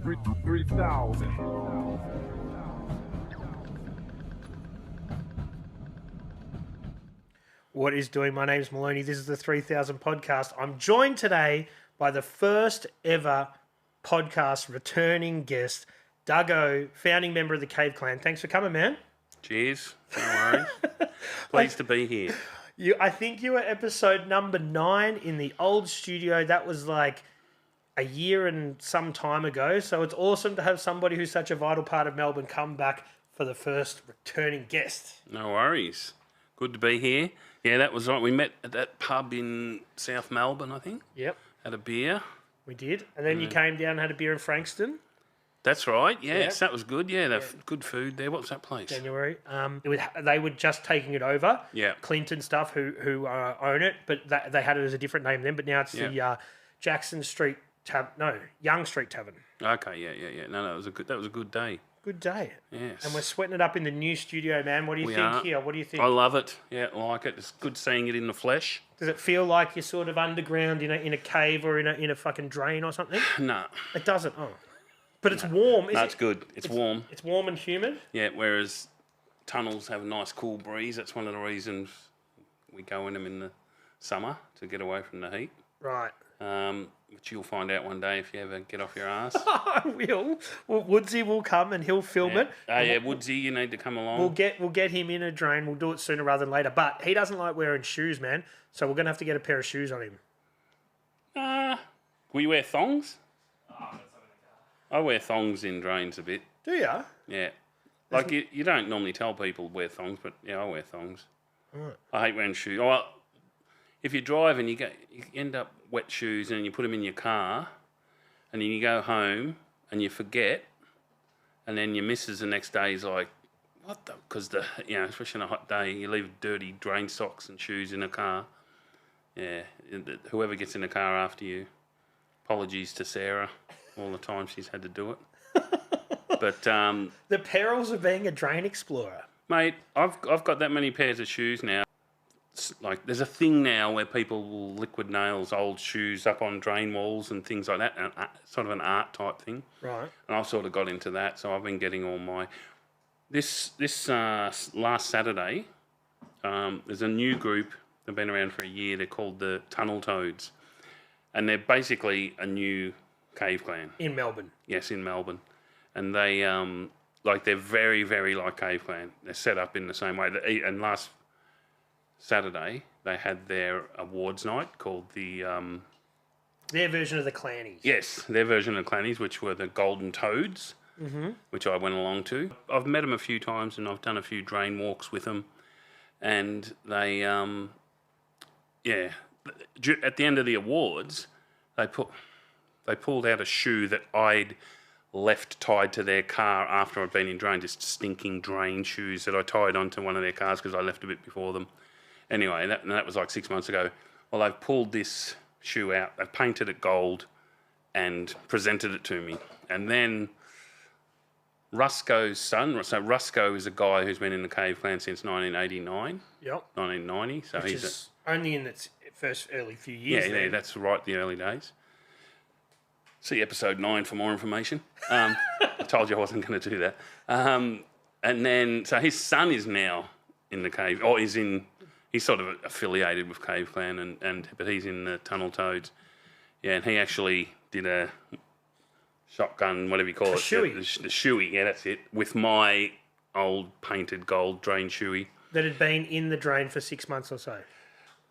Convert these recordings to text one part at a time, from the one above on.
3,000. What is doing? My name's Maloney. This is the 3000 podcast. I'm joined today by the first ever podcast returning guest, Dougo, founding member of the Cave Clan. Thanks for coming, man. Cheers. No worries. Pleased to be here. I think you were episode number 9 in the old studio. That was like a year and some time ago. So it's awesome to have somebody who's such a vital part of Melbourne come back for the first returning guest. No worries. Good to be here. Yeah, that was right. We met at that pub in South Melbourne, I think. Yep, Had a beer. we did. And then you came down and had a beer in Frankston. That's right. Yes, Yeah. that was good. Yeah, good food there. What was that place? January. They were just taking it over. Yeah. Clinton stuff who own it, but they had it as a different name then. But now it's the Jackson Street Young Street Tavern. Okay. Yeah. No, that was a good day. Good day. Yes. And we're sweating it up in the new studio, man. What do you think are. here? What do you think? I love it. Yeah, I like it. It's good seeing it in the flesh. Does it feel like you're sort of underground in a cave or in a fucking drain or something? No. It doesn't. Oh, but it's warm. No, it's good. It's warm. It's warm and humid. Yeah, whereas tunnels have a nice cool breeze. That's one of the reasons we go in them in the summer to get away from the heat. Right. Which you'll find out one day if you ever get off your ass. I will. Well, Woodsy will come and he'll film it. Woodsy, you need to come along. We'll get him in a drain. We'll do it sooner rather than later. But he doesn't like wearing shoes, man. So we're gonna have to get a pair of shoes on him. Will you wear thongs? I wear thongs in drains a bit. Do ya? Yeah. Like you don't normally tell people wear thongs, but yeah, I wear thongs. Right. I hate wearing shoes. Well, if you drive and you end up wet shoes and you put them in your car, and then you go home and you forget, and then your missus the next day is like, what the? Because especially on a hot day, you leave dirty drain socks and shoes in a car. Yeah, whoever gets in the car after you, apologies to Sarah, all the time she's had to do it. But The perils of being a drain explorer. mate, I've got that many pairs of shoes now. Like, there's a thing now where people will liquid nails old shoes up on drain walls and things like that, and sort of an art type thing. Right. And I've sort of got into that, so I've been getting all my... This last Saturday, there's a new group, they've been around for a year, they're called the Tunnel Toads. And they're basically a new cave clan. In Melbourne. Yes, in Melbourne. And they, they're very, very like Cave Clan. They're set up in the same way. And last Saturday, they had their awards night called the... Their version of the Clannies. Yes, their version of the Clannies, which were the Golden Toads, which I went along to. I've met them a few times and I've done a few drain walks with them. And they, at the end of the awards, they pulled out a shoe that I'd left tied to their car after I'd been in drain, just stinking drain shoes that I tied onto one of their cars because I left a bit before them. Anyway, that was like 6 months ago. Well, they've pulled this shoe out, they've painted it gold and presented it to me. And then Rusco's son, so Rusco is a guy who's been in the Cave Clan since 1989, Yep. 1990. So Which he's is only in its first early few years. yeah, that's right, the early days. See episode 9 for more information. I told you I wasn't going to do that. And then, so his son is now in the cave, or he's sort of affiliated with Cave Clan, but he's in the Tunnel Toads. Yeah, and he actually did a shotgun, whatever you call it. Shoey. The shoey, yeah, that's it, with my old painted gold drain shoey. That had been in the drain for 6 months or so.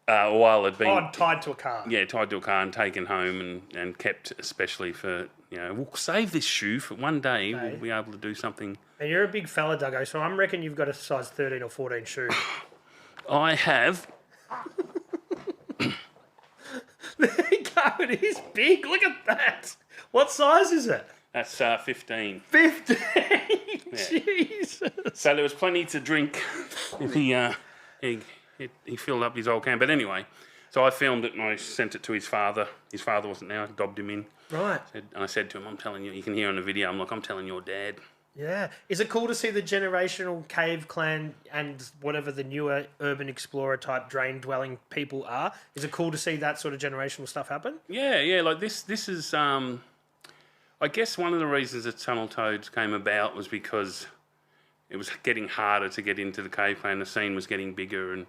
While it'd been... tied to a car. Yeah, tied to a car and taken home and kept especially for, we'll save this shoe for one day. We'll be able to do something. And you're a big fella, Dougo, so I reckon you've got a size 13 or 14 shoe. I have. There you go, it is big. Look at that. What size is it? That's 15. 15. Jesus. So there was plenty to drink if he filled up his old can. But anyway, so I filmed it and I sent it to his father. His father wasn't there. I dobbed him in. Right. And I said to him, I'm telling you can hear on the video, I'm telling your dad. Yeah. Is it cool to see the generational Cave Clan and whatever the newer urban explorer type drain dwelling people are? Is it cool to see that sort of generational stuff happen? Yeah. Like this is I guess one of the reasons the tunnel toads came about was because it was getting harder to get into the cave clan. The scene was getting bigger and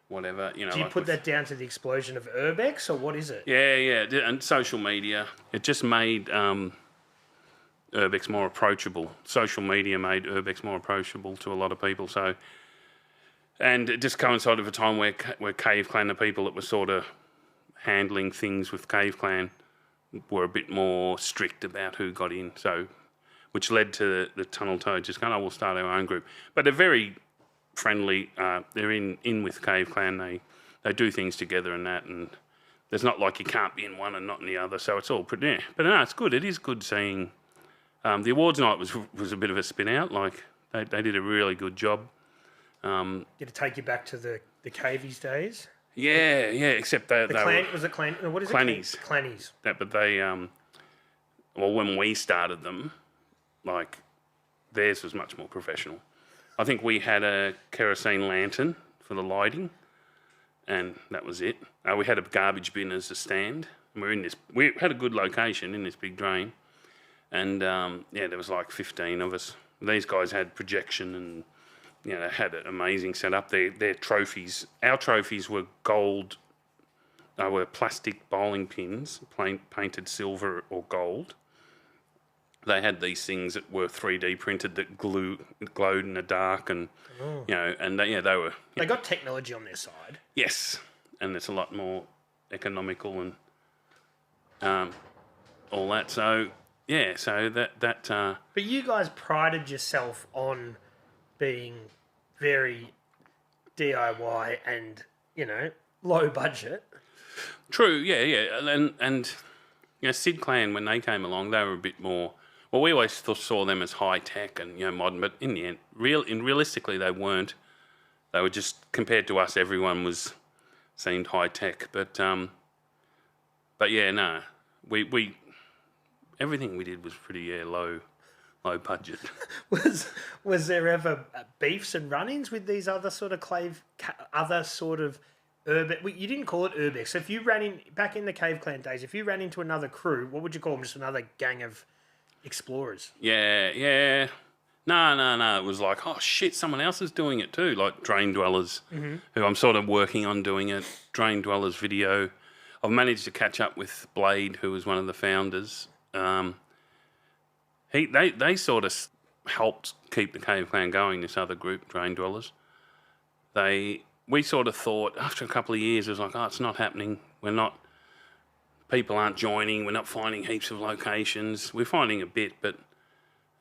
whatever. You know, Do you like put that down to the explosion of urbex, or what is it? Yeah, and social media. It just made urbex more approachable. Social media made urbex more approachable to a lot of people. So, and it just coincided with a time where Cave Clan, the people that were sort of handling things with Cave Clan, were a bit more strict about who got in. So, which led to the Tunnel Toad just going, "Oh, we'll start our own group." But they're very friendly. They're in with Cave Clan. They do things together and that, and there's not like you can't be in one and not in the other. So it's all pretty. Yeah. But no, it's good. It is good seeing. The awards night was a bit of a spin out. Like they did a really good job. Did it take you back to the cavies days? Yeah. Except they Clan, were was it clan? What is Clannies. it? Clannies. But they well, when we started them, like theirs was much more professional. I think we had a kerosene lantern for the lighting, and that was it. We had a garbage bin as a stand. We had a good location in this big drain. And, there was like 15 of us. These guys had projection and, they had an amazing setup. Their trophies, our trophies were gold. They were plastic bowling pins, painted silver or gold. They had these things that were 3D printed that glowed in the dark and, and they were... They got technology on their side. Yes, and it's a lot more economical and all that. So... Yeah, so that. But you guys prided yourself on being very DIY and low budget. True, yeah, and Sid Clan, when they came along, they were a bit more. Well, we always saw them as high tech and modern, but in the end, realistically, they weren't. They were just compared to us. Everyone seemed high tech, but yeah, no, we. Everything we did was pretty low budget. Was there ever beefs and run-ins with these other sort of urban? You didn't call it urbex. So if you ran in back in the Cave Clan days, if you ran into another crew, what would you call them? Just another gang of explorers? Yeah. No. It was like, oh shit, someone else is doing it too. Like Drain Dwellers, who I'm sort of working on doing it. Drain Dwellers video. I've managed to catch up with Blade, who was one of the founders. They sort of helped keep the Cave Clan going, this other group, Drain Dwellers. We sort of thought, after a couple of years, it was like, oh, it's not happening. People aren't joining, we're not finding heaps of locations. We're finding a bit,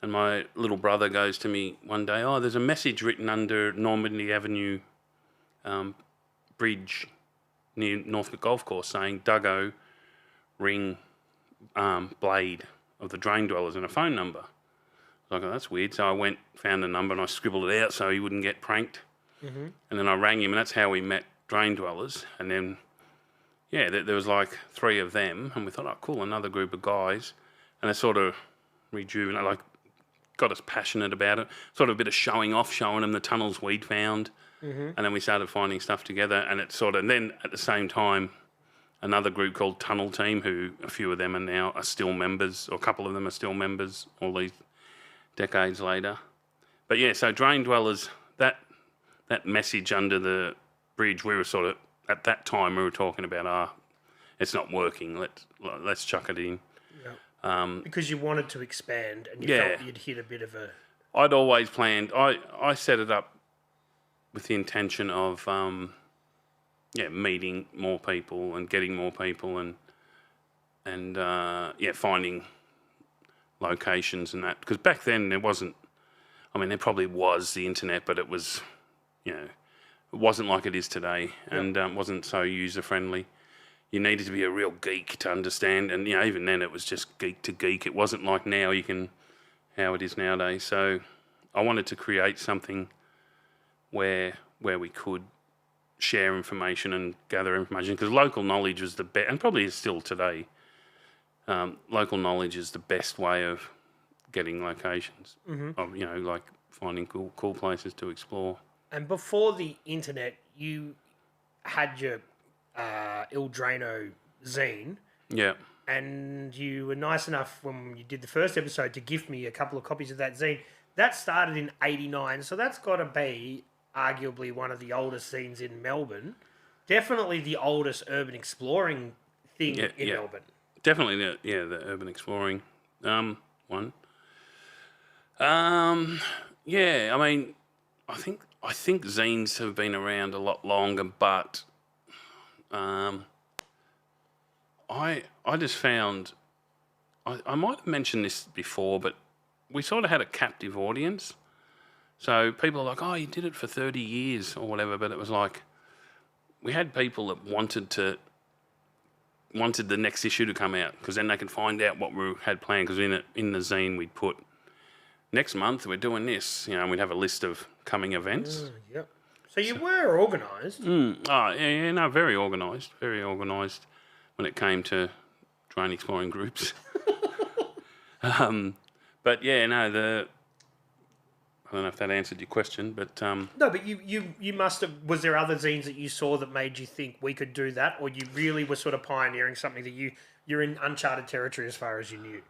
and my little brother goes to me one day, oh, there's a message written under Normandy Avenue bridge near Northcote Golf Course saying, Dougo, ring... Blade of the Drain Dwellers and a phone number. I was like, oh, that's weird. So I went, found the number and I scribbled it out so he wouldn't get pranked. Mm-hmm. And then I rang him and that's how we met Drain Dwellers. And then, there was like 3 of them and we thought, oh, cool, another group of guys. And it sort of rejuvenated, got us passionate about it. Sort of a bit of showing off, showing them the tunnels we'd found. Mm-hmm. And then we started finding stuff together and and then at the same time, another group called Tunnel Team, who a few of them are still members, or a couple of them are still members all these decades later. But yeah, so Drain Dwellers, that message under the bridge, we were sort of, at that time, we were talking about, it's not working, let's chuck it in. Yep. Because you wanted to expand and you felt you'd hit a bit of a... I'd always planned, I set it up with the intention of... meeting more people and getting more people and finding locations and that. Because back then there wasn't, there probably was the internet, but it was, it wasn't like it is today and wasn't so user-friendly. You needed to be a real geek to understand and, even then it was just geek to geek. It wasn't like now how it is nowadays. So I wanted to create something where we could share information and gather information because local knowledge was the best, and probably is still today. Local knowledge is the best way of getting locations, of like finding cool places to explore. And before the internet, you had your Il Drano zine, and you were nice enough when you did the first episode to gift me a couple of copies of that zine. That started in '89, so that's got to be arguably one of the oldest zines in Melbourne. Definitely the oldest urban exploring thing in Melbourne. Definitely the urban exploring one. Yeah, I mean, I think zines have been around a lot longer, but I just found I might have mentioned this before, but we sort of had a captive audience. So people are like, "Oh, you did it for 30 years or whatever," but it was like we had people that wanted the next issue to come out because then they could find out what we had planned. Because in the zine we'd put next month we're doing this, and we'd have a list of coming events. Yep. So you were organised. Very organised, when it came to drone exploring groups. But yeah, no, I don't know if that answered your question, but No, but you must have. Was there other zines that you saw that made you think we could do that, or you really were sort of pioneering something that you're in uncharted territory as far as you knew?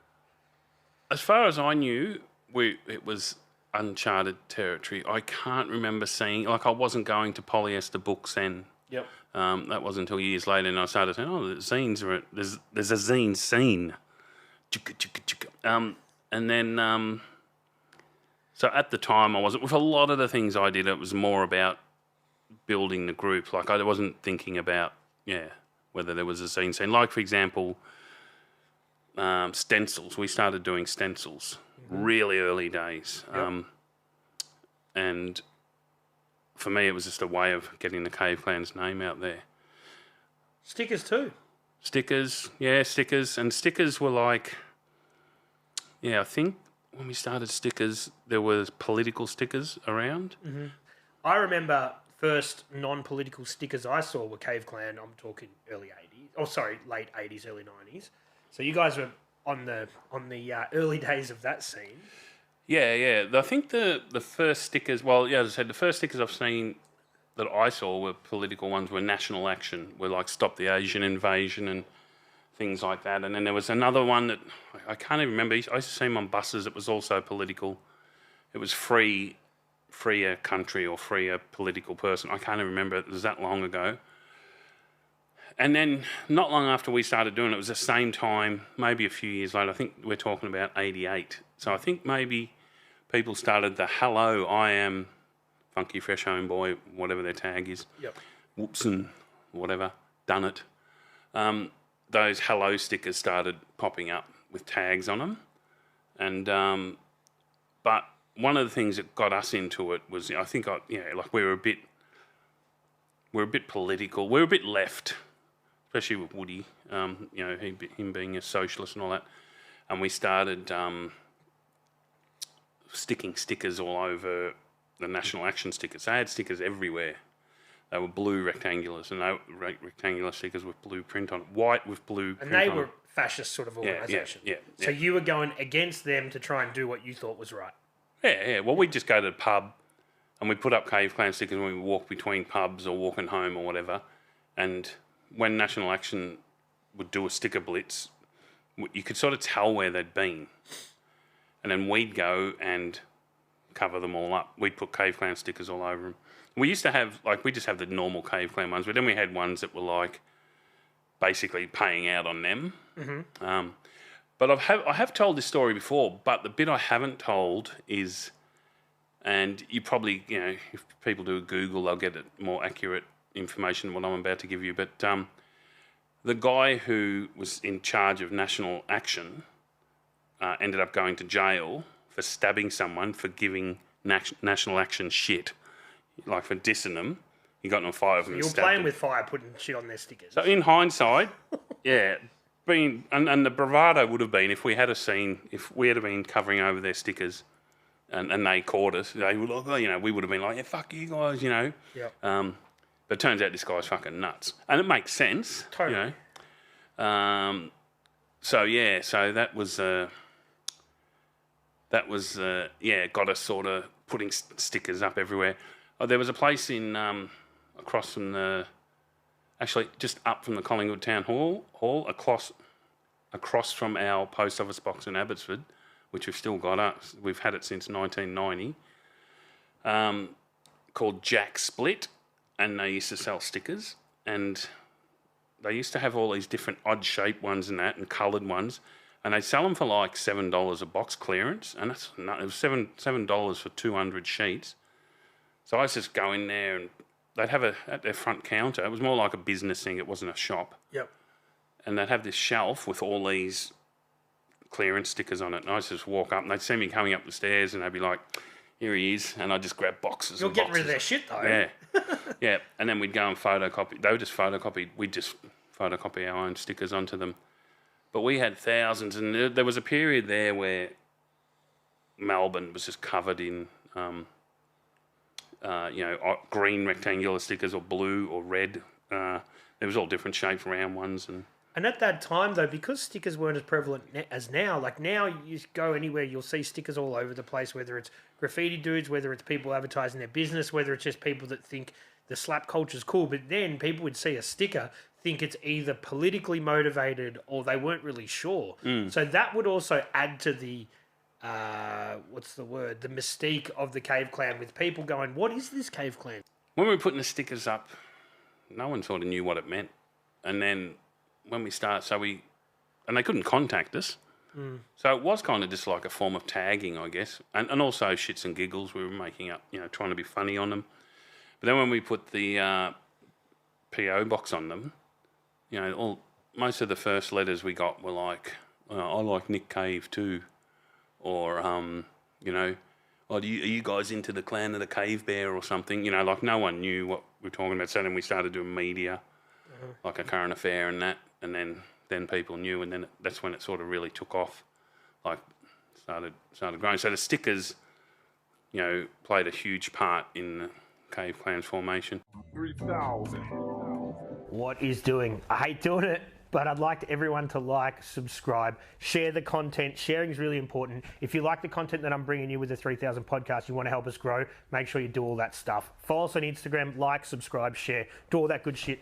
As far as I knew, it was uncharted territory. I can't remember seeing, like, I wasn't going to polyester books then. Yep. That wasn't until years later, and I started saying, "Oh, the zines are there's a zine scene." And then. So at the time, I wasn't, with a lot of the things I did, it was more about building the group. Like, I wasn't thinking about, whether there was a zine scene. Like, for example, stencils. We started doing stencils really early days. Yep. And for me, it was just a way of getting the Cave Clan's name out there. Stickers too. Stickers. And stickers were like, I think, when we started stickers, there was political stickers around. Mm-hmm. I remember first non-political stickers I saw were Cave Clan. I'm talking late 80s, early 90s. So you guys were on the early days of that scene. Yeah. I think the first stickers, as I said, the first stickers I've seen that I saw were political ones, were National Action, were like Stop the Asian Invasion and things like that. And then there was another one that I can't even remember. I used to see them on buses. It was also political. It was free a country or free a political person. I can't even remember. It was that long ago. And then not long after we started doing it, it was the same time, maybe a few years later. I think we're talking about 88. So I think maybe people started the "Hello, I am Funky Fresh Homeboy," whatever their tag is. Yep. Whoops and whatever. Done it. Those hello stickers started popping up with tags on them. And, but one of the things that got us into it was, I think, we were a bit political. We were a bit left, especially with Woody, him being a socialist and all that. And we started sticking stickers all over the National Action stickers. They had stickers everywhere. They were blue rectangulars, and they were rectangular stickers with blue print on it, white with blue print on it. And they were fascist sort of organisation. Yeah. So you were going against them to try and do what you thought was right. Yeah. Well, we'd just go to the pub, and we'd put up Cave Clan stickers when we walk between pubs or walking home or whatever. And when National Action would do a sticker blitz, you could sort of tell where they'd been. And then we'd go and cover them all up. We'd put Cave Clan stickers all over them. We used to have, we just have the normal Cave Clan ones, but then we had ones that were like basically paying out on them. Mm-hmm. But I have told this story before, but the bit I haven't told is, and you probably, if people do a Google, they'll get more accurate information than what I'm about to give you. But the guy who was in charge of National Action ended up going to jail for stabbing someone for giving National Action shit. Like for dissing them, he got in a fight with them. You're playing with fire, putting shit on their stickers. So in hindsight, and the bravado would have been if we had been covering over their stickers, and they caught us, they would, we would have been like, "Yeah, fuck you guys," Yeah. But it turns out this guy's fucking nuts, and it makes sense. Totally. So that was got us sort of putting stickers up everywhere. Oh, there was a place in across from just up from the Collingwood Town Hall, across across from our post office box in Abbotsford, which we've still got us. We've had it since 1990, called Jack Split, and they used to sell stickers, and they used to have all these different odd shaped ones and that, and coloured ones, and they'd sell them for like $7 a box clearance, and it was $7 for 200 sheets. So I used to just go in there, and they'd have at their front counter. It was more like a business thing. It wasn't a shop. Yep. And they'd have this shelf with all these clearance stickers on it. And I used to just walk up, and they'd see me coming up the stairs, and they'd be like, "Here he is," and I'd just grab boxes. You're getting rid of their shit though. Yeah, yeah. And then we'd go and photocopy. They were just photocopied. We'd just photocopy our own stickers onto them. But we had thousands, and there was a period there where Melbourne was just covered in, green rectangular stickers or blue or red. There was all different shapes, round ones, And at that time, though, because stickers weren't as prevalent as now, like now you go anywhere, you'll see stickers all over the place, whether it's graffiti dudes, whether it's people advertising their business, whether it's just people that think the slap culture's cool. But then people would see a sticker, think it's either politically motivated or they weren't really sure. So that would also add to the, the mystique of the Cave Clan, with people going, what is this Cave Clan? when we were putting the stickers up, no one sort of knew what it meant. And then when we started, and they couldn't contact us. So it was kind of just like a form of tagging, I guess. And also shits and giggles we were making up, trying to be funny on them. But then when we put the PO box on them, most of the first letters we got were like, I like Nick Cave too. Or, oh, are you guys into the clan of the Cave Bear or something? Like no one knew what we were talking about. So then we started doing media, like a current affair and that. And then people knew, and then that's when it sort of really took off, like started growing. So the stickers, played a huge part in the Cave Clan's formation. 3,000. What is doing? I hate doing it, but I'd like everyone to like, subscribe, share the content. Sharing is really important. If you like the content that I'm bringing you with the 3000 podcast, you want to help us grow, make sure you do all that stuff. Follow us on Instagram, like, subscribe, share, do all that good shit.